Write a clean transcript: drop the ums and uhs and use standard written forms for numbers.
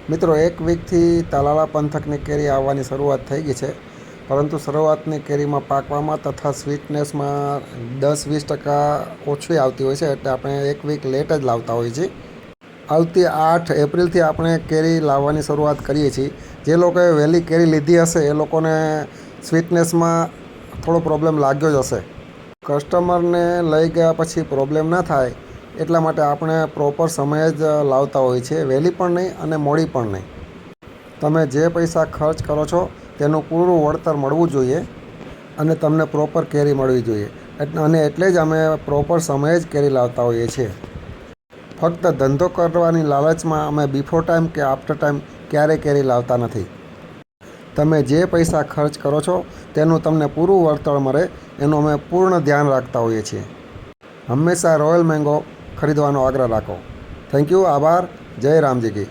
મિત્રો, એક વીકથી તાલાળા પંથકની કેરી આવવાની શરૂઆત થઈ ગઈ છે, પરંતુ શરૂઆતની કેરીમાં પાકવામાં તથા સ્વીટનેસમાં 10-20% ઓછી આવતી હોય છે, એટલે આપણે એક વીક લેટ જ લાવતા હોઈએ છીએ. આવતી 8 એપ્રિલથી આપણે કેરી લાવવાની શરૂઆત કરીએ છીએ. જે લોકોએ વહેલી કેરી લીધી હશે એ લોકોને સ્વીટનેસમાં થોડો પ્રોબ્લેમ લાગ્યો જ હશે. કસ્ટમરને લઈ ગયા પછી પ્રોબ્લેમ ના થાય એટલા માટે આપણે પ્રોપર સમયે જ લાવતા હોઈએ છીએ, વહેલી પણ નહીં અને મોડી પણ નહીં. તમે જે પૈસા ખર્ચ કરો છો તેનું પૂરું વળતર મળવું જોઈએ અને તમને પ્રોપર કેરી મળવી જોઈએ, અને એટલે જ અમે પ્રોપર સમયે જ કેરી લાવતા હોઈએ છીએ. ફક્ત ધંધો કરવાની લાલચમાં અમે બિફોર ટાઈમ કે આફ્ટર ટાઈમ ક્યારેય કેરી લાવતા નથી. તમે જે પૈસા ખર્ચ કરો છો તેનું તમને પૂરું વળતર મળે એનું અમે પૂર્ણ ધ્યાન રાખતા હોઈએ છીએ. હંમેશા રોયલ મેંગો ખરીદવાનો આગ્રહ રાખો. Thank you. આભાર. જય રામજી કી.